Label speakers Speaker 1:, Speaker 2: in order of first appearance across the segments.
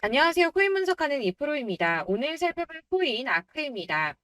Speaker 1: 안녕하세요. 코인 분석하는 이프로입니다. 오늘 살펴볼 코인 아크입니다.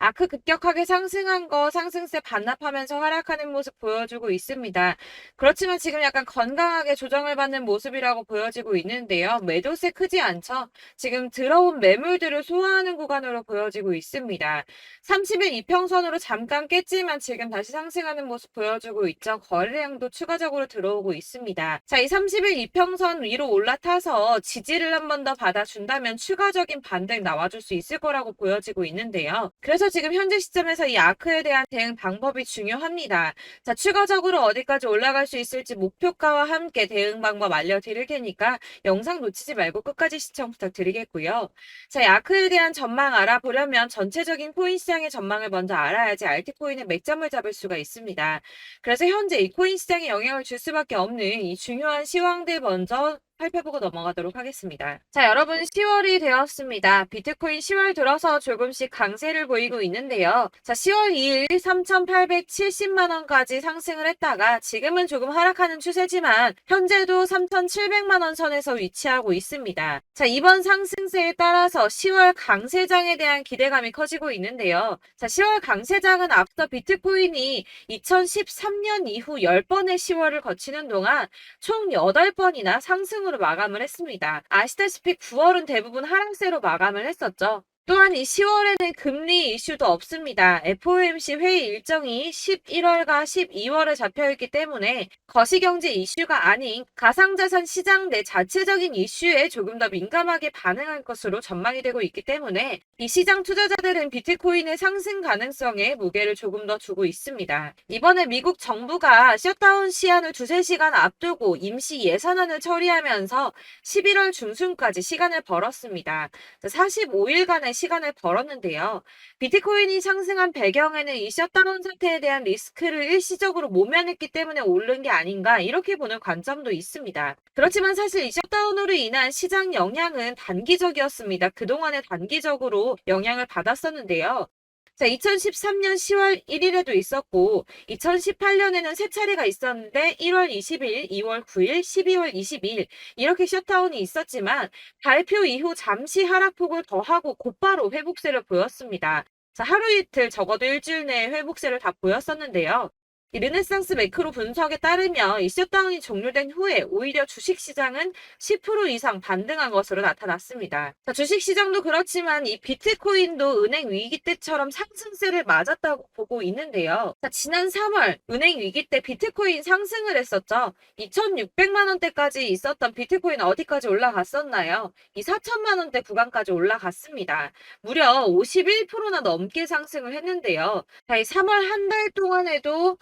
Speaker 1: 아크 급격하게 상승한 거 상승세 반납하면서 하락하는 모습 보여주고 있습니다. 그렇지만 지금 약간 건강하게 조정을 받는 모습이라고 보여지고 있는데요. 매도세 크지 않죠? 지금 들어온 매물들을 소화하는 구간으로 보여지고 있습니다. 30일 이평선으로 잠깐 깼지만 지금 다시 상승하는 모습 보여주고 있죠. 거래량도 추가적으로 들어오고 있습니다. 자, 이 30일 이평선 위로 올라타서 지지를 한 번 더 받아준다면 추가적인 반등 나와줄 수 있을 거라고 보여지고 있는데요. 그래서 지금 현재 시점에서 이 아크에 대한 대응 방법이 중요합니다. 자, 추가적으로 어디까지 올라갈 수 있을지 목표가와 함께 대응 방법 알려드릴 테니까 영상 놓치지 말고 끝까지 시청 부탁드리겠고요. 자, 이 아크에 대한 전망 알아보려면 전체적인 코인 시장의 전망을 먼저 알아야지 알트코인의 맥점을 잡을 수가 있습니다. 그래서 현재 이 코인 시장에 영향을 줄 수밖에 없는 이 중요한 시황들 먼저 살펴보고 넘어가도록 하겠습니다. 자, 여러분 10월이 되었습니다. 비트코인 10월 들어서 조금씩 강세를 보이고 있는데요. 자, 10월 2일 3,870만 원까지 상승을 했다가 지금은 조금 하락하는 추세지만 현재도 3,700만 원 선에서 위치하고 있습니다. 자, 이번 상승세에 따라서 10월 강세장에 대한 기대감이 커지고 있는데요. 자, 10월 강세장은 앞서 비트코인이 2013년 이후 10번의 10월을 거치는 동안 총 8번이나 상승으로 마감을 했습니다. 아시다시피 9월은 대부분 하락세로 마감을 했었죠. 또한 이 10월에는 금리 이슈도 없습니다. FOMC 회의 일정이 11월과 12월에 잡혀있기 때문에 거시경제 이슈가 아닌 가상자산 시장 내 자체적인 이슈에 조금 더 민감하게 반응할 것으로 전망이 되고 있기 때문에 이 시장 투자자들은 비트코인의 상승 가능성에 무게를 조금 더 두고 있습니다. 이번에 미국 정부가 셧다운 시한을 두세 시간 앞두고 임시 예산안을 처리하면서 11월 중순까지 시간을 벌었습니다. 45일간의 시간을 벌었는데요. 비트코인이 상승한 배경에는 이 셧다운 사태에 대한 리스크를 일시적으로 모면했기 때문에 오른 게 아닌가 이렇게 보는 관점도 있습니다. 그렇지만 사실 이 셧다운으로 인한 시장 영향은 단기적이었습니다. 그동안에 단기적으로 영향을 받았었는데요. 자, 2013년 10월 1일에도 있었고 2018년에는 세 차례가 있었는데 1월 20일, 2월 9일, 12월 22일 이렇게 셧다운이 있었지만 발표 이후 잠시 하락폭을 더하고 곧바로 회복세를 보였습니다. 자, 하루 이틀 적어도 일주일 내에 회복세를 다 보였었는데요. 이 르네상스 매크로 분석에 따르면 이 셧다운이 종료된 후에 오히려 주식시장은 10% 이상 반등한 것으로 나타났습니다. 자, 주식시장도 그렇지만 이 비트코인도 은행 위기 때처럼 상승세를 맞았다고 보고 있는데요. 자, 지난 3월 은행 위기 때 비트코인 상승을 했었죠. 2,600만 원대까지 있었던 비트코인 어디까지 올라갔었나요? 이 4천만 원대 구간까지 올라갔습니다. 무려 51%나 넘게 상승을 했는데요. 자, 이 3월 한 달 동안에도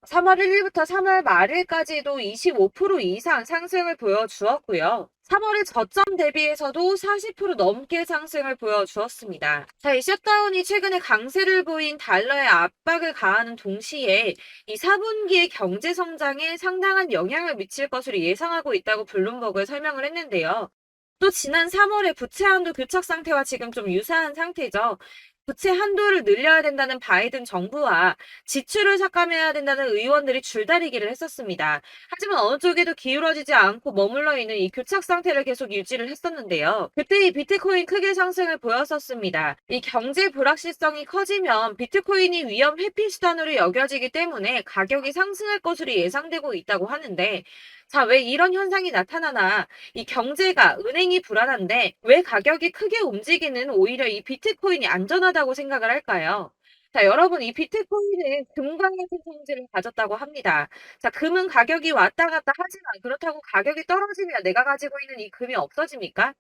Speaker 1: 3월 1일부터 3월 말일까지도 25% 이상 상승을 보여주었고요. 3월의 저점 대비해서도 40% 넘게 상승을 보여주었습니다. 자, 이 셧다운이 최근에 강세를 보인 달러에 압박을 가하는 동시에 이 4분기의 경제 성장에 상당한 영향을 미칠 것으로 예상하고 있다고 블룸버그에 설명을 했는데요. 또 지난 3월에 부채 한도 교착 상태와 지금 좀 유사한 상태죠. 부채 한도를 늘려야 된다는 바이든 정부와 지출을 삭감해야 된다는 의원들이 줄다리기를 했었습니다. 하지만 어느 쪽에도 기울어지지 않고 머물러 있는 이 교착 상태를 계속 유지를 했었는데요. 그때 이 비트코인 크게 상승을 보였었습니다. 이 경제 불확실성이 커지면 비트코인이 위험 회피 수단으로 여겨지기 때문에 가격이 상승할 것으로 예상되고 있다고 하는데 자, 왜 이런 현상이 나타나나 이 경제가 은행이 불안한데 왜 가격이 크게 움직이는 오히려 이 비트코인이 안전하다고 생각을 할까요? 자, 여러분, 이 비트코인은 금과 같은 성질을 가졌다고 합니다. 자, 금은 가격이 왔다 갔다 하지만 그렇다고 가격이 떨어지면 내가 가지고 있는 이 금이 없어집니까?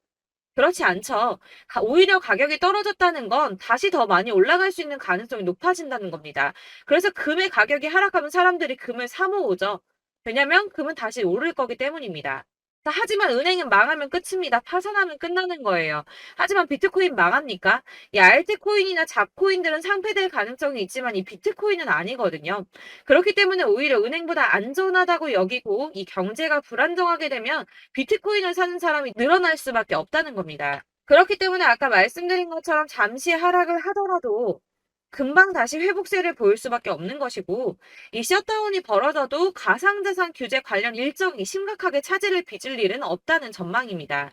Speaker 1: 그렇지 않죠. 오히려 가격이 떨어졌다는 건 다시 더 많이 올라갈 수 있는 가능성이 높아진다는 겁니다. 그래서 금의 가격이 하락하면 사람들이 금을 사 모으죠. 왜냐면 금은 다시 오를 거기 때문입니다. 자, 하지만 은행은 망하면 끝입니다. 파산하면 끝나는 거예요. 하지만 비트코인 망합니까? 이 알트코인이나 잡코인들은 상폐될 가능성이 있지만 이 비트코인은 아니거든요. 그렇기 때문에 오히려 은행보다 안전하다고 여기고 이 경제가 불안정하게 되면 비트코인을 사는 사람이 늘어날 수밖에 없다는 겁니다. 그렇기 때문에 아까 말씀드린 것처럼 잠시 하락을 하더라도 금방 다시 회복세를 보일 수밖에 없는 것이고 이 셧다운이 벌어져도 가상자산 규제 관련 일정이 심각하게 차질을 빚을 일은 없다는 전망입니다.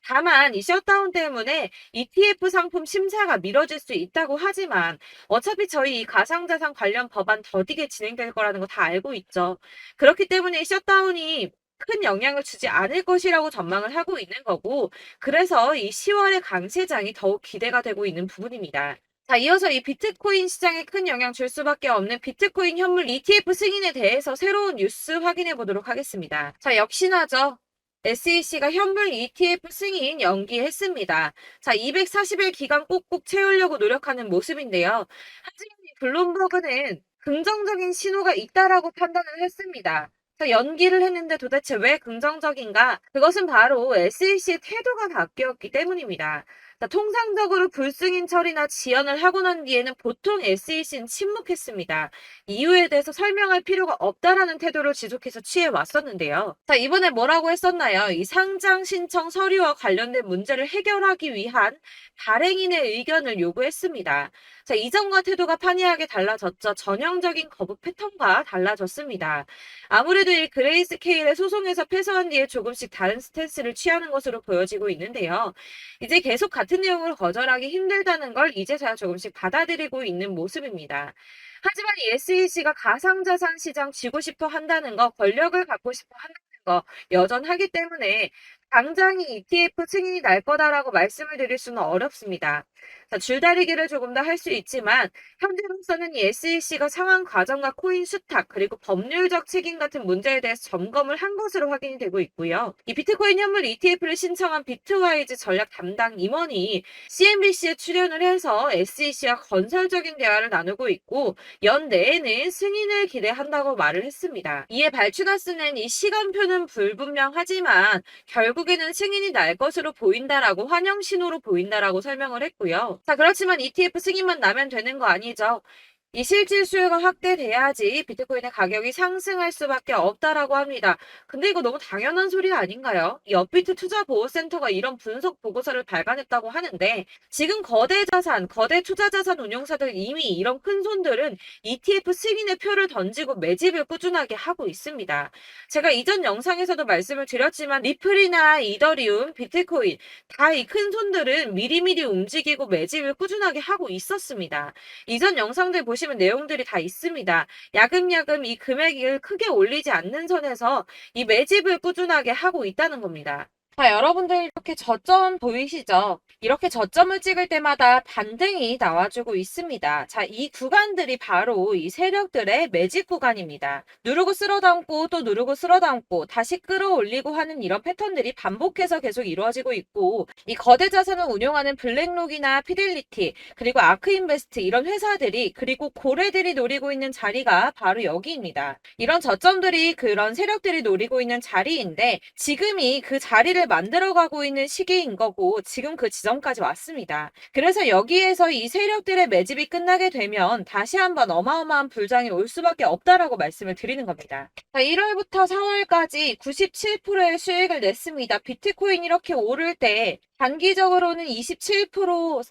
Speaker 1: 다만 이 셧다운 때문에 ETF 상품 심사가 미뤄질 수 있다고 하지만 어차피 저희 이 가상자산 관련 법안 더디게 진행될 거라는 거 다 알고 있죠. 그렇기 때문에 이 셧다운이 큰 영향을 주지 않을 것이라고 전망을 하고 있는 거고, 그래서 이 10월의 강세장이 더욱 기대가 되고 있는 부분입니다. 자, 이어서 이 비트코인 시장에 큰 영향 줄 수밖에 없는 비트코인 현물 ETF 승인에 대해서 새로운 뉴스 확인해 보도록 하겠습니다. 자, 역시나죠. SEC가 현물 ETF 승인 연기했습니다. 자, 240일 기간 꼭꼭 채우려고 노력하는 모습인데요. 하지만 이 블룸버그는 긍정적인 신호가 있다라고 판단을 했습니다. 자, 연기를 했는데 도대체 왜 긍정적인가? 그것은 바로 SEC의 태도가 바뀌었기 때문입니다. 자, 통상적으로 불승인 처리나 지연을 하고 난 뒤에는 보통 SEC는 침묵했습니다. 이유에 대해서 설명할 필요가 없다라는 태도를 지속해서 취해 왔었는데요. 자, 이번에 뭐라고 했었나요? 이 상장 신청 서류와 관련된 문제를 해결하기 위한 발행인의 의견을 요구했습니다. 자, 이전과 태도가 판이하게 달라졌죠. 전형적인 거부 패턴과 달라졌습니다. 아무래도 이 그레이스케일의 소송에서 패소한 뒤에 조금씩 다른 스탠스를 취하는 것으로 보여지고 있는데요. 이제 계속 같은 내용을 거절하기 힘들다는 걸 이제서야 조금씩 받아들이고 있는 모습입니다. 하지만 이 SEC가 가상자산 시장 쥐고 싶어 한다는 거, 권력을 갖고 싶어 한다는 거 여전하기 때문에 당장이 ETF 승인이 날 거다라고 말씀을 드릴 수는 어렵습니다. 자, 줄다리기를 조금 더 할 수 있지만 현재로서는 이 SEC가 상한 과정과 코인 수탁 그리고 법률적 책임 같은 문제에 대해서 점검을 한 것으로 확인이 되고 있고요. 이 비트코인 현물 ETF를 신청한 비트와이즈 전략 담당 임원이 CNBC에 출연을 해서 SEC와 건설적인 대화를 나누고 있고 연내에는 승인을 기대한다고 말을 했습니다. 이에 발추가스는 이 시간표는 불분명하지만 결국에는 승인이 날 것으로 보인다라고 환영 신호로 보인다라고 설명을 했고요. 자, 그렇지만 ETF 승인만 나면 되는 거 아니죠. 이 실질 수요가 확대돼야지 비트코인의 가격이 상승할 수밖에 없다라고 합니다. 근데 이거 너무 당연한 소리 아닌가요? 이 업비트 투자보호센터가 이런 분석 보고서를 발간했다고 하는데 지금 거대 자산, 거대 투자자산 운용사들 이미 이런 큰 손들은 ETF 승인의 표를 던지고 매집을 꾸준하게 하고 있습니다. 제가 이전 영상에서도 말씀을 드렸지만 리플이나 이더리움, 비트코인 다 이 큰 손들은 미리미리 움직이고 매집을 꾸준하게 하고 있었습니다. 이전 영상들 보시면 내용들이 다 있습니다. 야금야금 이 금액을 크게 올리지 않는 선에서 이 매집을 꾸준하게 하고 있다는 겁니다. 자, 여러분들 이렇게 저점 보이시죠? 이렇게 저점을 찍을 때마다 반등이 나와주고 있습니다. 자, 이 구간들이 바로 이 세력들의 매집 구간입니다. 누르고 쓸어담고 또 누르고 쓸어담고 다시 끌어올리고 하는 이런 패턴들이 반복해서 계속 이루어지고 있고 이 거대 자산을 운용하는 블랙록이나 피델리티 그리고 아크인베스트 이런 회사들이 그리고 고래들이 노리고 있는 자리가 바로 여기입니다. 이런 저점들이 그런 세력들이 노리고 있는 자리인데 지금이 그 자리를 만들어가고 있는 시기인 거고 지금 그 지점까지 왔습니다. 그래서 여기에서 이 세력들의 매집이 끝나게 되면 다시 한번 어마어마한 불장이 올 수밖에 없다라고 말씀을 드리는 겁니다. 자, 1월부터 4월까지 97%의 수익을 냈습니다. 비트코인 이렇게 오를 때 단기적으로는 27%,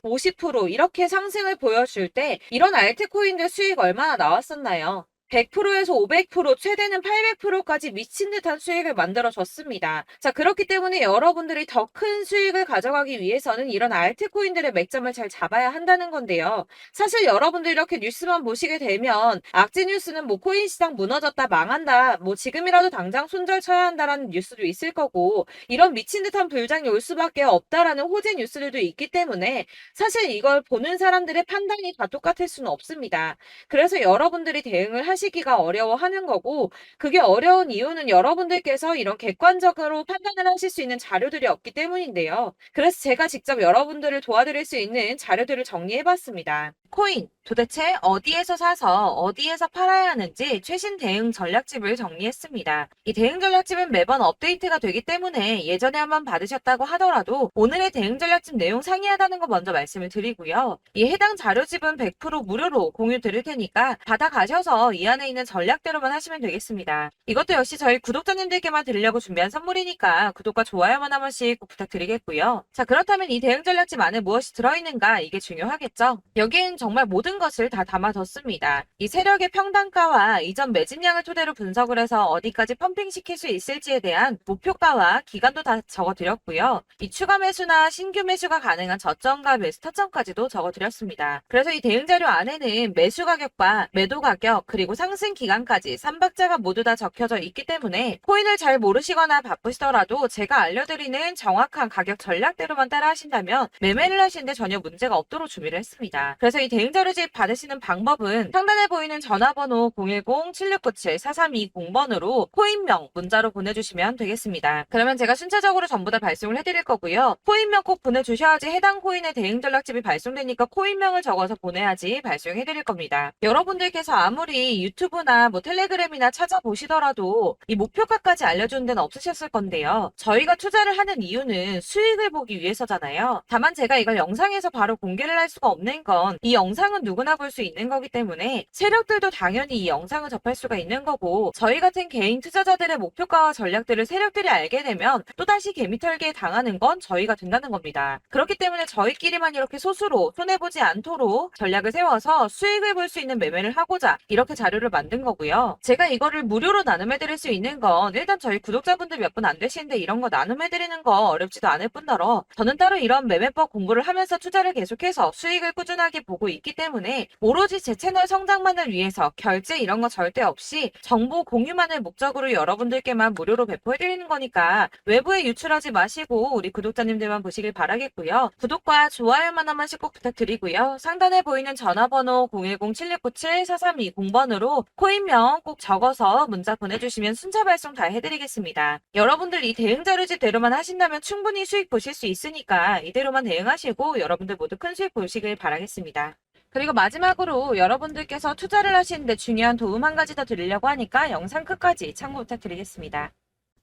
Speaker 1: 50% 이렇게 상승을 보여줄 때 이런 알트코인들 수익 얼마나 나왔었나요? 100%에서 500%, 최대는 800%까지 미친 듯한 수익을 만들어줬습니다. 자, 그렇기 때문에 여러분들이 더 큰 수익을 가져가기 위해서는 이런 알트코인들의 맥점을 잘 잡아야 한다는 건데요. 사실 여러분들 이렇게 뉴스만 보시게 되면 악재 뉴스는 뭐 코인 시장 무너졌다, 망한다, 뭐 지금이라도 당장 손절 쳐야 한다라는 뉴스도 있을 거고 이런 미친 듯한 불장이 올 수밖에 없다라는 호재 뉴스들도 있기 때문에 사실 이걸 보는 사람들의 판단이 다 똑같을 수는 없습니다. 그래서 여러분들이 대응을 하시기가 어려워하는 거고 그게 어려운 이유는 여러분들께서 이런 객관적으로 판단을 하실 수 있는 자료들이 없기 때문인데요. 그래서 제가 직접 여러분들을 도와드릴 수 있는 자료들을 정리해봤습니다. 코인 도대체 어디에서 사서 어디에서 팔아야 하는지 최신 대응 전략집을 정리했습니다. 이 대응 전략집은 매번 업데이트가 되기 때문에 예전에 한번 받으셨다고 하더라도 오늘의 대응 전략집 내용 상이하다는 거 먼저 말씀을 드리고요. 이 해당 자료집은 100% 무료로 공유 드릴 테니까 받아가셔서 이 안에 있는 전략대로만 하시면 되겠습니다. 이것도 역시 저희 구독자님들께만 드리려고 준비한 선물이니까 구독과 좋아요만 한 번씩 꼭 부탁드리겠고요. 자, 그렇다면 이 대응 전략집 안에 무엇이 들어있는가 이게 중요하겠죠? 여기에는 정말 모든 것을 다 담아뒀습니다. 이 세력의 평단가와 이전 매집량을 토대로 분석을 해서 어디까지 펌핑시킬 수 있을지에 대한 목표가와 기간도 다 적어드렸고요. 이 추가 매수나 신규 매수가 가능한 저점과 매수 타점까지도 적어드렸습니다. 그래서 이 대응자료 안에는 매수 가격과 매도 가격 그리고 상승 기간까지 3박자가 모두 다 적혀져 있기 때문에 코인을 잘 모르시거나 바쁘시더라도 제가 알려드리는 정확한 가격 전략대로만 따라 하신다면 매매를 하시는데 전혀 문제가 없도록 준비를 했습니다. 그래서 이 대응자료집 받으시는 방법은 상단에 보이는 전화번호 010-7697-4320번으로 코인명 문자로 보내주시면 되겠습니다. 그러면 제가 순차적으로 전부 다 발송을 해드릴 거고요. 코인명 꼭 보내주셔야지 해당 코인의 대응 전략집이 발송되니까 코인명을 적어서 보내야지 발송해드릴 겁니다. 여러분들께서 아무리 유튜브나 뭐 텔레그램이나 찾아보시더라도 이 목표가까지 알려주는 데는 없으셨을 건데요. 저희가 투자를 하는 이유는 수익을 보기 위해서잖아요. 다만 제가 이걸 영상에서 바로 공개를 할 수가 없는 건 이 영상은 누구나 볼 수 있는 거기 때문에 세력들도 당연히 이 영상을 접할 수가 있는 거고 저희 같은 개인 투자자들의 목표가와 전략들을 세력들이 알게 되면 또다시 개미털기에 당하는 건 저희가 된다는 겁니다. 그렇기 때문에 저희끼리만 이렇게 소수로 손해보지 않도록 전략을 세워서 수익을 볼 수 있는 매매를 하고자 이렇게 자료를 만든 거고요. 제가 이거를 무료로 나눔해드릴 수 있는 건 일단 저희 구독자분들 몇 분 안 되시는데 이런 거 나눔해드리는 거 어렵지도 않을 뿐더러 저는 따로 이런 매매법 공부를 하면서 투자를 계속해서 수익을 꾸준하게 보고 있기 때문에 오로지 제 채널 성장만을 위해서 결제 이런 거 절대 없이 정보 공유만을 목적으로 여러분들께만 무료로 배포해드리는 거니까 외부에 유출하지 마시고 우리 구독자님들만 보시길 바라겠고요. 구독과 좋아요만 한 번씩 꼭 부탁드리고요. 상단에 보이는 전화번호 010-7697-4320번으로 코인명 꼭 적어서 문자 보내주시면 순차 발송 다 해드리겠습니다. 여러분들 이 대응자료집대로만 하신다면 충분히 수익 보실 수 있으니까 이대로만 대응하시고 여러분들 모두 큰 수익 보시길 바라겠습니다. 그리고 마지막으로 여러분들께서 투자를 하시는데 중요한 도움 한 가지 더 드리려고 하니까 영상 끝까지 참고 부탁드리겠습니다.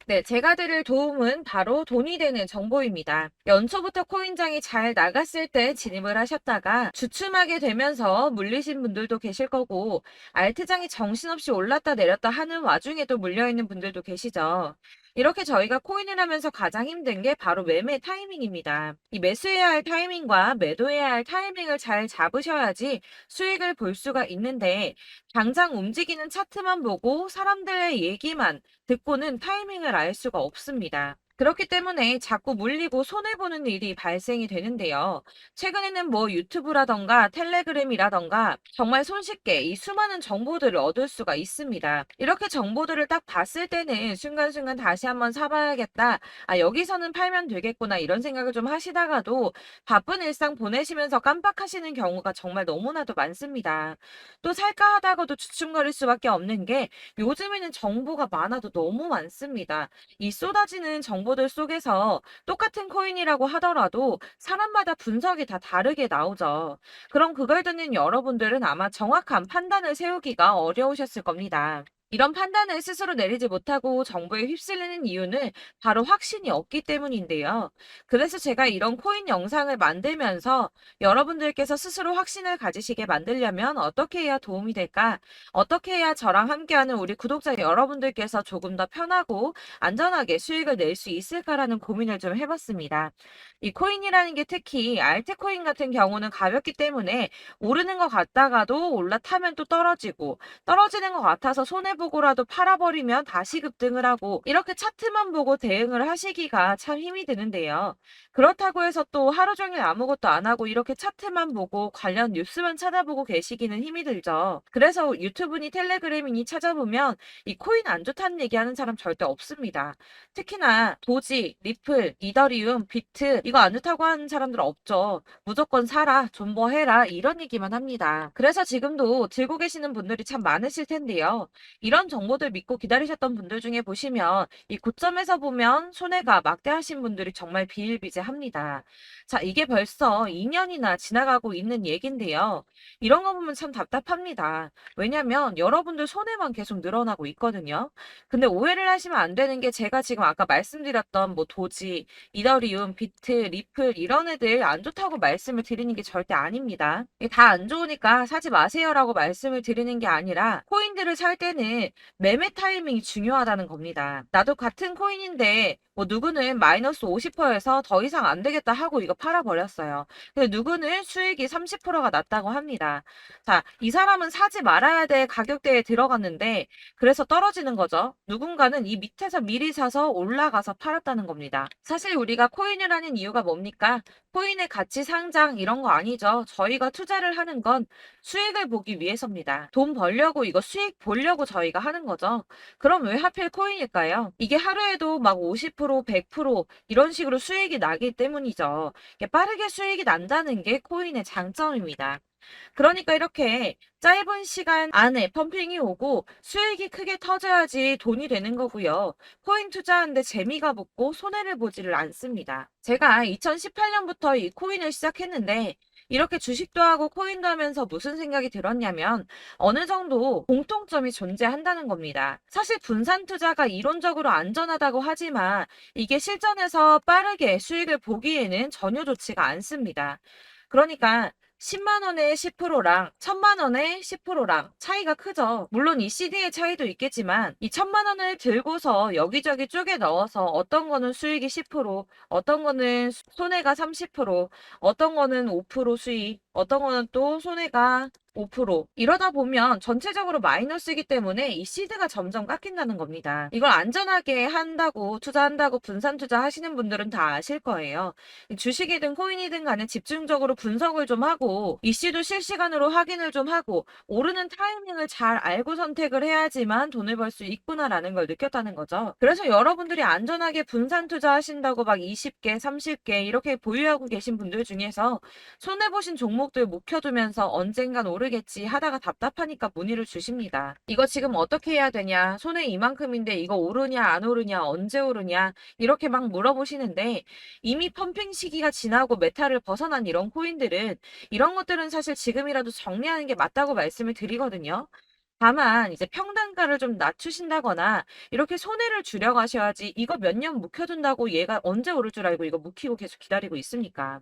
Speaker 1: 네, 제가 드릴 도움은 바로 돈이 되는 정보입니다. 연초부터 코인장이 잘 나갔을 때 진입을 하셨다가 주춤하게 되면서 물리신 분들도 계실 거고 알트장이 정신없이 올랐다 내렸다 하는 와중에도 물려있는 분들도 계시죠. 이렇게 저희가 코인을 하면서 가장 힘든 게 바로 매매 타이밍입니다. 이 매수해야 할 타이밍과 매도해야 할 타이밍을 잘 잡으셔야지 수익을 볼 수가 있는데 당장 움직이는 차트만 보고 사람들의 얘기만 듣고는 타이밍을 알 수가 없습니다. 그렇기 때문에 자꾸 물리고 손해보는 일이 발생이 되는데요. 최근에는 뭐 유튜브라던가 텔레그램이라던가 정말 손쉽게 이 수많은 정보들을 얻을 수가 있습니다. 이렇게 정보들을 딱 봤을 때는 순간순간 다시 한번 사봐야겠다. 아, 여기서는 팔면 되겠구나. 이런 생각을 좀 하시다가도 바쁜 일상 보내시면서 깜빡하시는 경우가 정말 너무나도 많습니다. 또 살까 하다가도 주춤거릴 수밖에 없는 게 요즘에는 정보가 많아도 너무 많습니다. 이 쏟아지는 정보들 속에서 똑같은 코인이라고 하더라도 사람마다 분석이 다 다르게 나오죠. 그럼 그걸 듣는 여러분들은 아마 정확한 판단을 세우기가 어려우셨을 겁니다. 이런 판단을 스스로 내리지 못하고 정보에 휩쓸리는 이유는 바로 확신이 없기 때문인데요. 그래서 제가 이런 코인 영상을 만들면서 여러분들께서 스스로 확신을 가지시게 만들려면 어떻게 해야 도움이 될까? 어떻게 해야 저랑 함께하는 우리 구독자 여러분들께서 조금 더 편하고 안전하게 수익을 낼 수 있을까라는 고민을 좀 해봤습니다. 이 코인이라는 게 특히 알트코인 같은 경우는 가볍기 때문에 오르는 것 같다가도 올라타면 또 떨어지고 떨어지는 것 같아서 손해보고라도 팔아버리면 다시 급등을 하고 이렇게 차트만 보고 대응을 하시기가 참 힘이 드는데요. 그렇다고 해서 또 하루 종일 아무것도 안 하고 이렇게 차트만 보고 관련 뉴스만 찾아보고 계시기는 힘이 들죠. 그래서 유튜브니 텔레그램이니 찾아보면 이 코인 안 좋다는 얘기하는 사람 절대 없습니다. 특히나 도지, 리플, 이더리움, 비트 이거 안 좋다고 하는 사람들 없죠. 무조건 사라, 존버해라 이런 얘기만 합니다. 그래서 지금도 들고 계시는 분들이 참 많으실 텐데요. 이런 정보들 믿고 기다리셨던 분들 중에 보시면 이 고점에서 보면 손해가 막대하신 분들이 정말 비일비재합니다. 자, 이게 벌써 2년이나 지나가고 있는 얘긴데요. 이런 거 보면 참 답답합니다. 왜냐면 여러분들 손해만 계속 늘어나고 있거든요. 근데 오해를 하시면 안 되는 게 제가 지금 아까 말씀드렸던 뭐 도지, 이더리움, 비트, 리플 이런 애들 안 좋다고 말씀을 드리는 게 절대 아닙니다. 다 안 좋으니까 사지 마세요라고 말씀을 드리는 게 아니라 코인들을 살 때는 일단은 매매 타이밍이 중요하다는 겁니다. 나도 같은 코인인데 뭐 누구는 마이너스 50%에서 더 이상 안 되겠다 하고 이거 팔아버렸어요. 근데 누구는 수익이 30%가 났다고 합니다. 자, 이 사람은 사지 말아야 될 가격대에 들어갔는데 그래서 떨어지는 거죠. 누군가는 이 밑에서 미리 사서 올라가서 팔았다는 겁니다. 사실 우리가 코인을 하는 이유가 뭡니까? 코인의 가치 상장 이런 거 아니죠. 저희가 투자를 하는 건 수익을 보기 위해서입니다. 돈 벌려고 이거 수익 보려고 저희가 하는 거죠. 그럼 왜 하필 코인일까요? 이게 하루에도 막 50%, 100% 이런 식으로 수익이 나기 때문이죠. 이게 빠르게 수익이 난다는 게 코인의 장점입니다. 그러니까 이렇게 짧은 시간 안에 펌핑이 오고 수익이 크게 터져야지 돈이 되는 거고요. 코인 투자하는데 재미가 붙고 손해를 보지를 않습니다. 제가 2018년부터 이 코인을 시작했는데 이렇게 주식도 하고 코인도 하면서 무슨 생각이 들었냐면 어느 정도 공통점이 존재한다는 겁니다. 사실 분산 투자가 이론적으로 안전하다고 하지만 이게 실전에서 빠르게 수익을 보기에는 전혀 좋지가 않습니다. 그러니까 10만 원에 10%랑 1000만 원에 10%랑 차이가 크죠. 물론 이 CD의 차이도 있겠지만 이 1000만 원을 들고서 여기저기 쪼개 넣어서 어떤 거는 수익이 10%, 어떤 거는 손해가 30%, 어떤 거는 5% 수익, 어떤 거는 또 손해가 5% 이러다 보면 전체적으로 마이너스이기 때문에 이 시드가 점점 깎인다는 겁니다. 이걸 안전하게 한다고 투자한다고 분산 투자하시는 분들은 다 아실 거예요. 주식이든 코인이든 간에 집중적으로 분석을 좀 하고 이슈도 실시간으로 확인을 좀 하고 오르는 타이밍을 잘 알고 선택을 해야지만 돈을 벌 수 있구나라는 걸 느꼈다는 거죠. 그래서 여러분들이 안전하게 분산 투자하신다고 막 20개, 30개 이렇게 보유하고 계신 분들 중에서 손해보신 종목들 묵혀두면서 언젠간 오르겠지 하다가 답답하니까 문의를 주십니다. 이거 지금 어떻게 해야 되냐? 손해 이만큼인데 이거 오르냐 안 오르냐 언제 오르냐 이렇게 막 물어보시는데 이미 펌핑 시기가 지나고 메타를 벗어난 이런 코인들은 이런 것들은 사실 지금이라도 정리하는 게 맞다고 말씀을 드리거든요. 다만 이제 평단가를 좀 낮추신다거나 이렇게 손해를 줄여가셔야지 이거 몇 년 묵혀둔다고 얘가 언제 오를 줄 알고 이거 묵히고 계속 기다리고 있습니까?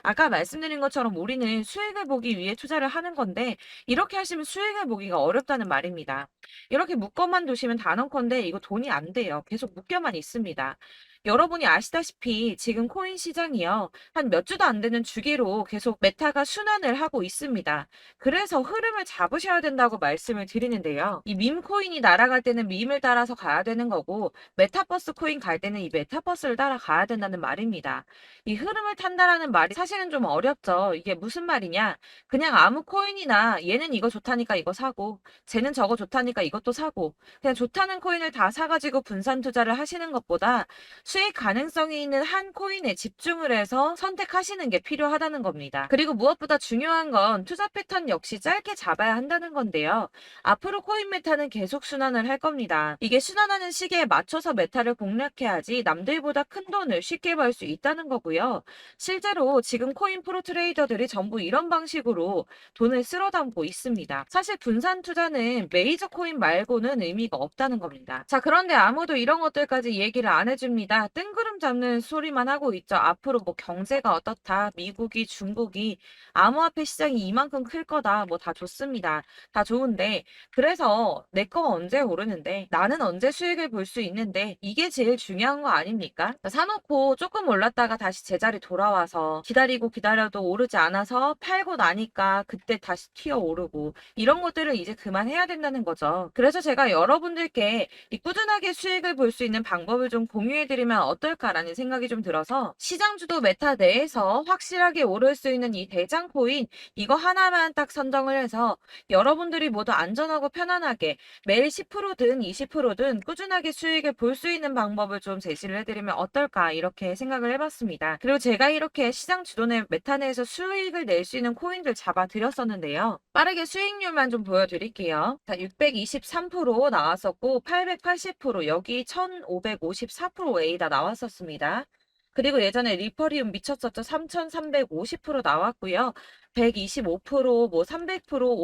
Speaker 1: 아까 말씀드린 것처럼 우리는 수익을 보기 위해 투자를 하는 건데 이렇게 하시면 수익을 보기가 어렵다는 말입니다. 이렇게 묶어만 두시면 단언컨대 이거 돈이 안 돼요. 계속 묶여만 있습니다. 여러분이 아시다시피 지금 코인 시장이요. 한 몇 주도 안 되는 주기로 계속 메타가 순환을 하고 있습니다. 그래서 흐름을 잡으셔야 된다고 말씀을 드리는데요. 이 밈 코인이 날아갈 때는 밈을 따라서 가야 되는 거고 메타버스 코인 갈 때는 이 메타버스를 따라가야 된다는 말입니다. 이 흐름을 탄다라는 말이 사실은 좀 어렵죠. 이게 무슨 말이냐? 그냥 아무 코인이나 얘는 이거 좋다니까 이거 사고 쟤는 저거 좋다니까 이것도 사고 그냥 좋다는 코인을 다 사가지고 분산 투자를 하시는 것보다 수익 가능성이 있는 한 코인에 집중을 해서 선택하시는 게 필요하다는 겁니다. 그리고 무엇보다 중요한 건 투자 패턴 역시 짧게 잡아야 한다는 건데요. 앞으로 코인 메타는 계속 순환을 할 겁니다. 이게 순환하는 시기에 맞춰서 메타를 공략해야지 남들보다 큰 돈을 쉽게 벌 수 있다는 거고요. 실제로 지금 코인 프로 트레이더들이 전부 이런 방식으로 돈을 쓸어 담고 있습니다. 사실 분산 투자는 메이저 코인 말고는 의미가 없다는 겁니다. 자, 그런데 아무도 이런 것들까지 얘기를 안 해줍니다. 뜬구름 잡는 소리만 하고 있죠. 앞으로 뭐 경제가 어떻다, 미국이, 중국이, 암호화폐 시장이 이만큼 클 거다, 뭐 다 좋습니다. 다 좋은데, 그래서 내 거 언제 오르는데, 나는 언제 수익을 볼 수 있는데, 이게 제일 중요한 거 아닙니까? 사놓고 조금 올랐다가 다시 제자리 돌아와서 기다리고 기다려도 오르지 않아서 팔고 나니까 그때 다시 튀어 오르고, 이런 것들을 이제 그만해야 된다는 거죠. 그래서 제가 여러분들께 이 꾸준하게 수익을 볼 수 있는 방법을 좀 공유해드리면 어떨까라는 생각이 좀 들어서 시장주도 메타 내에서 확실하게 오를 수 있는 이 대장 코인 이거 하나만 딱 선정을 해서 여러분들이 모두 안전하고 편안하게 매일 10%든 20%든 꾸준하게 수익을 볼 수 있는 방법을 좀 제시를 해드리면 어떨까 이렇게 생각을 해봤습니다. 그리고 제가 이렇게 시장 주도내 메타 내에서 수익을 낼 수 있는 코인들 잡아드렸었는데요. 빠르게 수익률만 좀 보여드릴게요. 자, 623% 나왔었고 880% 여기 1554% A다 나왔었습니다. 그리고 예전에 리퍼리움 미쳤었죠. 3350% 나왔고요. 125%, 뭐 300%,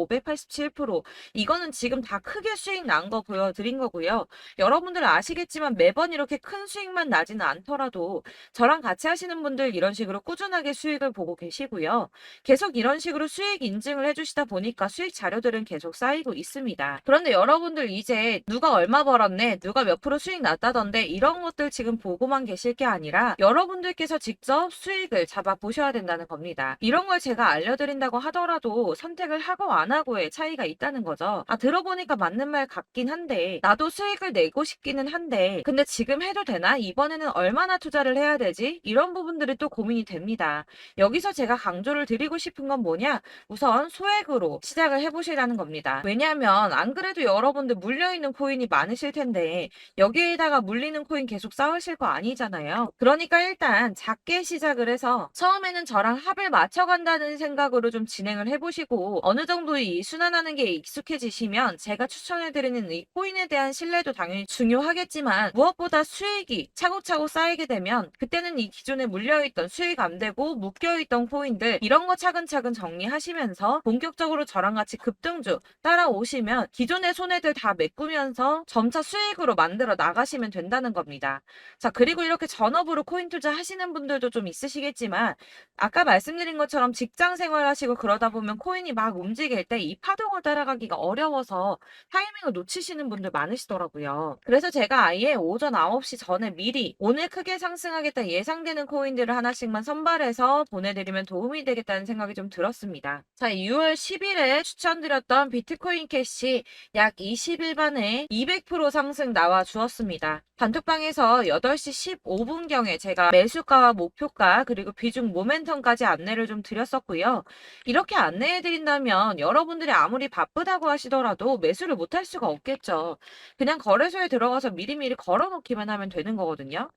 Speaker 1: 587%, 이거는 지금 다 크게 수익 난 거 보여드린 거고요. 여러분들 아시겠지만 매번 이렇게 큰 수익만 나지는 않더라도 저랑 같이 하시는 분들 이런 식으로 꾸준하게 수익을 보고 계시고요. 계속 이런 식으로 수익 인증을 해주시다 보니까 수익 자료들은 계속 쌓이고 있습니다. 그런데 여러분들 이제 누가 얼마 벌었네, 누가 몇 프로 수익 났다던데 이런 것들 지금 보고만 계실 게 아니라 여러분들께서 직접 수익을 잡아 보셔야 된다는 겁니다. 이런 걸 제가 알려드린다고 하더라도 선택을 하고 안 하고의 차이가 있다는 거죠. 아, 들어보니까 맞는 말 같긴 한데 나도 수익을 내고 싶기는 한데 근데 지금 해도 되나? 이번에는 얼마나 투자를 해야 되지? 이런 부분들이 또 고민이 됩니다. 여기서 제가 강조를 드리고 싶은 건 뭐냐? 우선 소액으로 시작을 해보시라는 겁니다. 왜냐하면 안 그래도 여러분들 물려있는 코인이 많으실 텐데 여기에다가 물리는 코인 계속 쌓으실 거 아니잖아요. 그러니까 일단 작게 시작을 해서 처음에는 저랑 합을 맞춰간다는 생각으로 좀 진행을 해보시고 어느 정도 이 순환하는 게 익숙해지시면 제가 추천해드리는 이 코인에 대한 신뢰도 당연히 중요하겠지만 무엇보다 수익이 차곡차곡 쌓이게 되면 그때는 이 기존에 물려있던 수익 안 되고 묶여있던 코인들 이런 거 차근차근 정리하시면서 본격적으로 저랑 같이 급등주 따라오시면 기존의 손해들 다 메꾸면서 점차 수익으로 만들어 나가시면 된다는 겁니다. 자, 그리고 이렇게 전업으로 코인 투자 하시는 분들도 좀 있으시겠지만 아까 말씀드린 것처럼 직장 생활하시고 그러다 보면 코인이 막 움직일 때 이 파동을 따라가기가 어려워서 타이밍을 놓치시는 분들 많으시더라고요. 그래서 제가 아예 오전 9시 전에 미리 오늘 크게 상승하겠다 예상되는 코인들을 하나씩만 선발해서 보내드리면 도움이 되겠다는 생각이 좀 들었습니다. 자, 6월 10일에 추천드렸던 비트코인 캐시 약 20일 만에 200% 상승 나와 주었습니다. 단톡방에서 8시 15분경에 제가 매수가와 목표가 그리고 비중 모멘텀까지 안내를 좀 드렸었고요. 이렇게 안내해드린다면 여러분들이 아무리 바쁘다고 하시더라도 매수를 못할 수가 없겠죠. 그냥 거래소에 들어가서 미리미리 걸어놓기만 하면 되는 거거든요.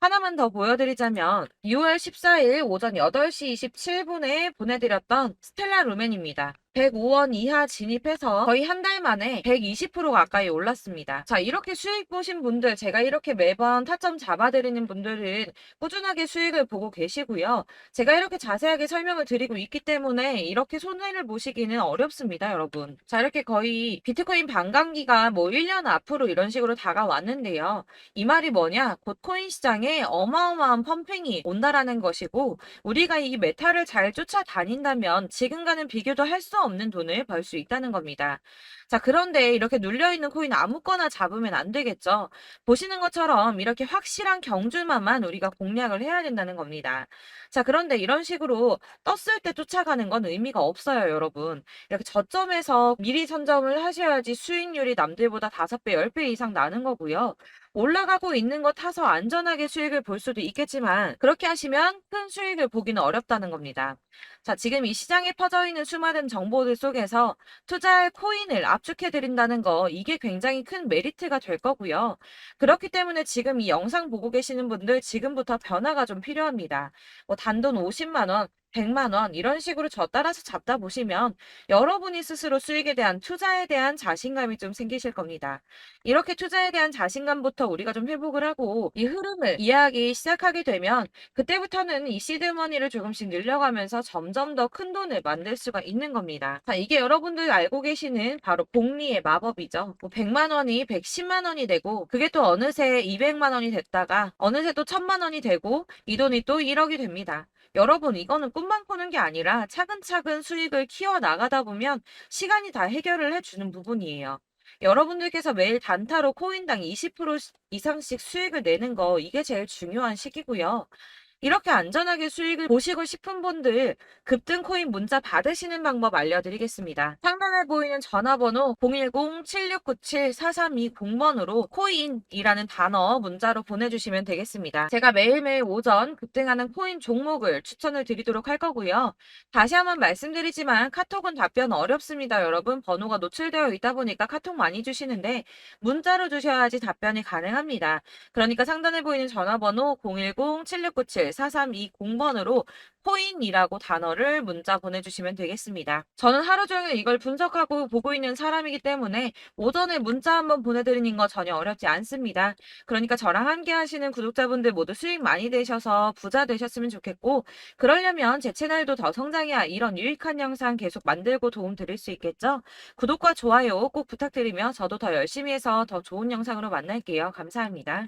Speaker 1: 하나만 더 보여드리자면 6월 14일 오전 8시 27분에 보내드렸던 스텔라 루멘입니다. 105원 이하 진입해서 거의 한 달 만에 120% 가까이 올랐습니다. 자, 이렇게 수익 보신 분들, 제가 이렇게 매번 타점 잡아드리는 분들은 꾸준하게 수익을 보고 계시고요. 제가 이렇게 자세하게 설명을 드리고 있기 때문에 이렇게 손해를 보시기는 어렵습니다, 여러분. 자, 이렇게 거의 비트코인 반감기가 뭐 1년 앞으로 이런 식으로 다가왔는데요. 이 말이 뭐냐? 곧 코인 시장에 어마어마한 펌핑이 온다라는 것이고 우리가 이 메타를 잘 쫓아다닌다면 지금과는 비교도 할 수 없는 돈을 벌 수 있다는 겁니다. 자, 그런데 이렇게 눌려있는 코인 아무거나 잡으면 안 되겠죠. 보시는 것처럼 이렇게 확실한 경주만만 우리가 공략을 해야 된다는 겁니다. 자, 그런데 이런 식으로 떴을 때 쫓아가는 건 의미가 없어요, 여러분. 이렇게 저점에서 미리 선점을 하셔야지 수익률이 남들보다 5배, 10배 이상 나는 거고요. 올라가고 있는 거 타서 안전하게 수익을 볼 수도 있겠지만 그렇게 하시면 큰 수익을 보기는 어렵다는 겁니다. 자, 지금 이 시장에 퍼져 있는 수많은 정보들 속에서 투자할 코인을 압축해 드린다는 거 이게 굉장히 큰 메리트가 될 거고요. 그렇기 때문에 지금 이 영상 보고 계시는 분들 지금부터 변화가 좀 필요합니다. 뭐 단돈 50만 원, 100만 원 이런 식으로 저 따라서 잡다 보시면 여러분이 스스로 수익에 대한 투자에 대한 자신감이 좀 생기실 겁니다. 이렇게 투자에 대한 자신감부터 우리가 좀 회복을 하고 이 흐름을 이해하기 시작하게 되면 그때부터는 이 시드머니를 조금씩 늘려가면서 점점 더 큰 돈을 만들 수가 있는 겁니다. 자, 이게 여러분들 알고 계시는 바로 복리의 마법이죠. 뭐 100만 원이 110만 원이 되고 그게 또 어느새 200만 원이 됐다가 어느새 또 1000만 원이 되고 이 돈이 또 1억이 됩니다. 여러분, 이거는 꿈만 꾸는 게 아니라 차근차근 수익을 키워 나가다 보면 시간이 다 해결을 해주는 부분이에요. 여러분들께서 매일 단타로 코인당 20% 이상씩 수익을 내는 거 이게 제일 중요한 시기고요. 이렇게 안전하게 수익을 보시고 싶은 분들 급등 코인 문자 받으시는 방법 알려드리겠습니다. 상단에 보이는 전화번호 010-7697-4320번으로 코인이라는 단어 문자로 보내주시면 되겠습니다. 제가 매일매일 오전 급등하는 코인 종목을 추천을 드리도록 할 거고요. 다시 한번 말씀드리지만 카톡은 답변 어렵습니다. 여러분, 번호가 노출되어 있다 보니까 카톡 많이 주시는데 문자로 주셔야지 답변이 가능합니다. 그러니까 상단에 보이는 전화번호 010-7697 43240번으로 코인이라고 단어를 문자 보내주시면 되겠습니다. 저는 하루 종일 이걸 분석하고 보고 있는 사람이기 때문에 오전에 문자 한번 보내드리는 거 전혀 어렵지 않습니다. 그러니까 저랑 함께 하시는 구독자분들 모두 수익 많이 되셔서 부자 되셨으면 좋겠고, 그러려면 제 채널도 더 성장해야 이런 유익한 영상 계속 만들고 도움 드릴 수 있겠죠? 구독과 좋아요 꼭 부탁드리며 저도 더 열심히 해서 더 좋은 영상으로 만날게요. 감사합니다.